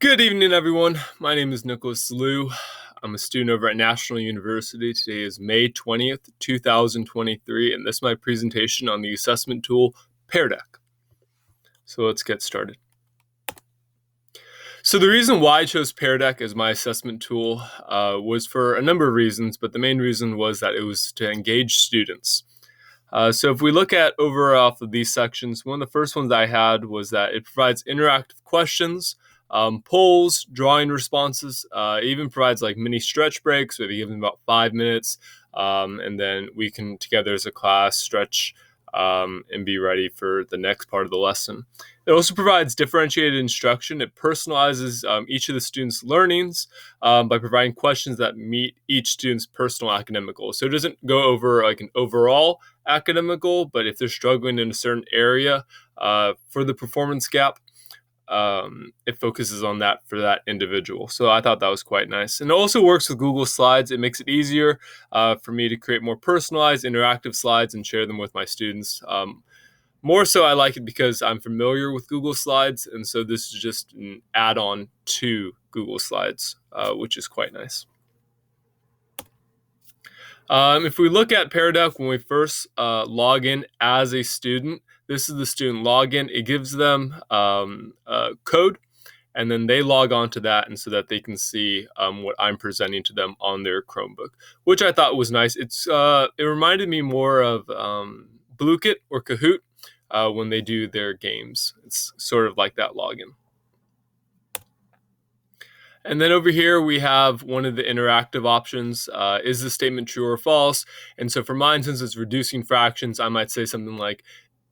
Good evening, everyone. My name is Nicholas Liu. I'm a student over at National University. Today is May 20th, 2023, and this is my presentation on the assessment tool, Pear. So let's get started. So the reason why I chose Pear as my assessment tool was for a number of reasons, but the main reason was that it was to engage students. So if we look at over off of these sections, one of the first ones I had was that it provides interactive questions, polls, drawing responses. It even provides like mini stretch breaks. So we give them about 5 minutes, and then we can together as a class stretch and be ready for the next part of the lesson. It also provides differentiated instruction. It personalizes each of the students' learnings by providing questions that meet each student's personal academic goals. So it doesn't go over like an overall academic goal, but if they're struggling in a certain area for the performance gap, it focuses on that for that individual. So I thought that was quite nice. And it also works with Google Slides. It makes it easier for me to create more personalized, interactive slides and share them with my students. More so, I like it because I'm familiar with Google Slides, and so this is just an add-on to Google Slides, which is quite nice. If we look at Pear when we first log in as a student, this is the student login. It gives them a code, and then they log on to that, and so that they can see what I'm presenting to them on their Chromebook, which I thought was nice. It reminded me more of Bluekit or Kahoot when they do their games. It's sort of like that login. And then over here, we have one of the interactive options. Is the statement true or false? And so for mine, since it's reducing fractions, I might say something like,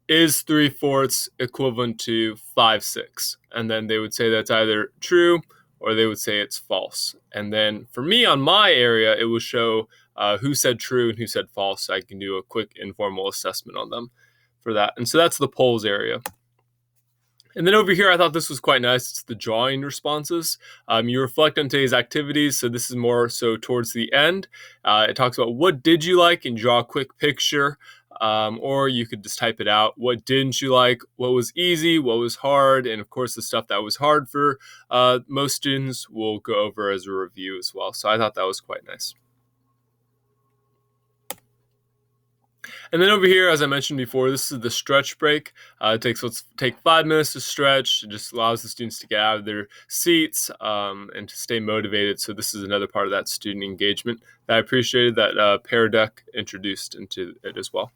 is 3/4 equivalent to 5/6? And then they would say that's either true or they would say it's false. And then for me on my area, it will show who said true and who said false. So I can do a quick informal assessment on them for that. And so that's the polls area. And then over here, I thought this was quite nice. It's the drawing responses. You reflect on today's activities. So this is more so towards the end. It talks about what did you like and draw a quick picture. Or you could just type it out. What didn't you like? What was easy? What was hard? And of course, the stuff that was hard for most students we'll go over as a review as well. So I thought that was quite nice. And then over here, as I mentioned before, this is the stretch break. Let's take 5 minutes to stretch. It just allows the students to get out of their seats and to stay motivated. So this is another part of that student engagement that I appreciated that Pear introduced into it as well.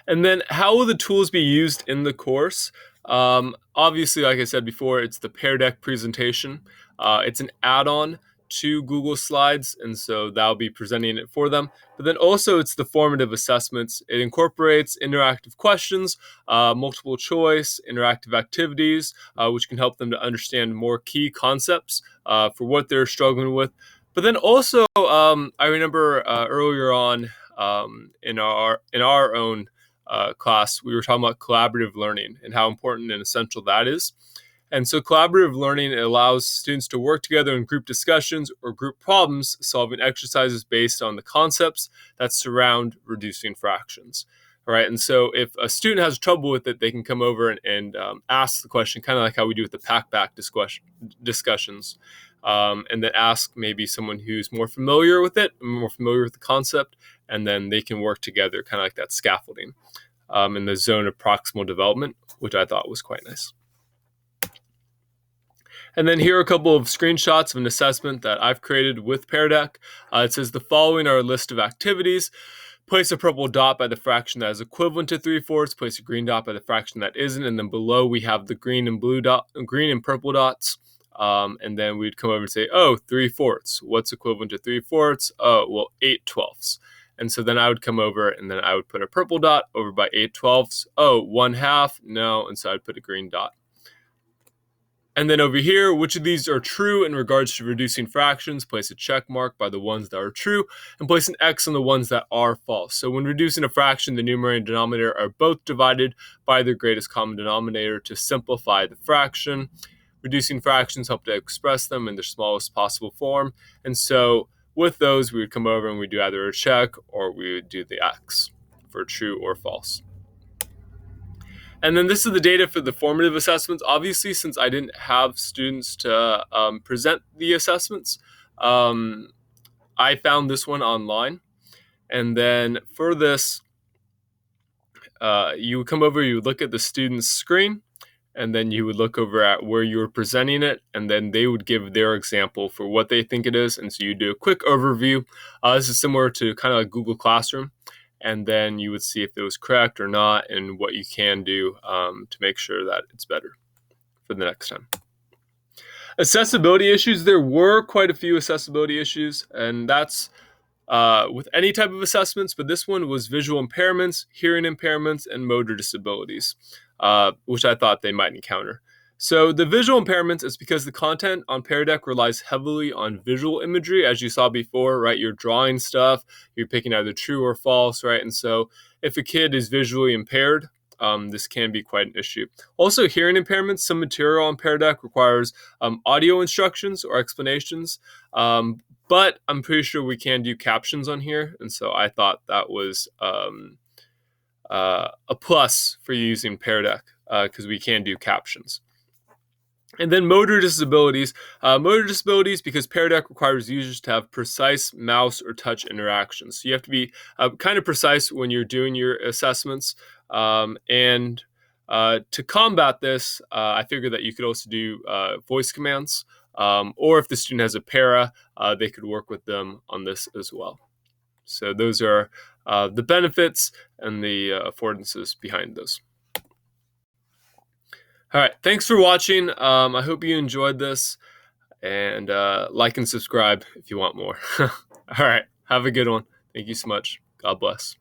And then how will the tools be used in the course? Obviously, like I said before, it's the Pear presentation. It's an add-on to Google Slides, and so that'll be presenting it for them. But then also it's the formative assessments. It incorporates interactive questions, multiple choice, interactive activities, which can help them to understand more key concepts for what they're struggling with. But then also, I remember earlier on in our own class, we were talking about collaborative learning and how important and essential that is. And so collaborative learning allows students to work together in group discussions or group problems, solving exercises based on the concepts that surround reducing fractions. All right, and so if a student has trouble with it, they can come over and ask the question, kind of like how we do with the pack-back discussions, and then ask maybe someone who's more familiar with it, more familiar with the concept, and then they can work together, kind of like that scaffolding in the zone of proximal development, which I thought was quite nice. And then here are a couple of screenshots of an assessment that I've created with Pear. It says the following are a list of activities. Place a purple dot by the fraction that is equivalent to 3/4. Place a green dot by the fraction that isn't. And then below we have the green and purple dots. And then we'd come over and say, oh, 3/4. What's equivalent to 3/4? Oh, well, 8/12. And so then I would come over and then I would put a purple dot over by 8/12. Oh, 1/2? No. And so I'd put a green dot. And then over here, which of these are true in regards to reducing fractions? Place a check mark by the ones that are true and place an X on the ones that are false. So when reducing a fraction, the numerator and denominator are both divided by their greatest common denominator to simplify the fraction. Reducing fractions help to express them in their smallest possible form. And so with those, we would come over and we'd do either a check or we would do the X for true or false. And then this is the data for the formative assessments. Obviously, since I didn't have students to present the assessments, I found this one online. And then for this, you would come over, you would look at the student's screen, and then you would look over at where you were presenting it, and then they would give their example for what they think it is. And so you do a quick overview. This is similar to kind of like Google Classroom. And then you would see if it was correct or not and what you can do to make sure that it's better for the next time. Accessibility issues. There were quite a few accessibility issues, and that's with any type of assessments, but this one was visual impairments, hearing impairments, and motor disabilities, which I thought they might encounter. So the visual impairments is because the content on Pear Deck relies heavily on visual imagery, as you saw before, right? You're drawing stuff, you're picking either true or false, right? And so if a kid is visually impaired, this can be quite an issue. Also, hearing impairments. Some material on Pear Deck requires audio instructions or explanations, but I'm pretty sure we can do captions on here, and so I thought that was a plus for using Pear Deck because we can do captions. And then motor disabilities. Motor disabilities because Pear Deck requires users to have precise mouse or touch interactions. So you have to be kind of precise when you're doing your assessments. And to combat this, I figured that you could also do voice commands. Or if the student has a para, they could work with them on this as well. So those are the benefits and the affordances behind those. All right, thanks for watching. I hope you enjoyed this, and like and subscribe if you want more. All right, have a good one. Thank you so much. God bless.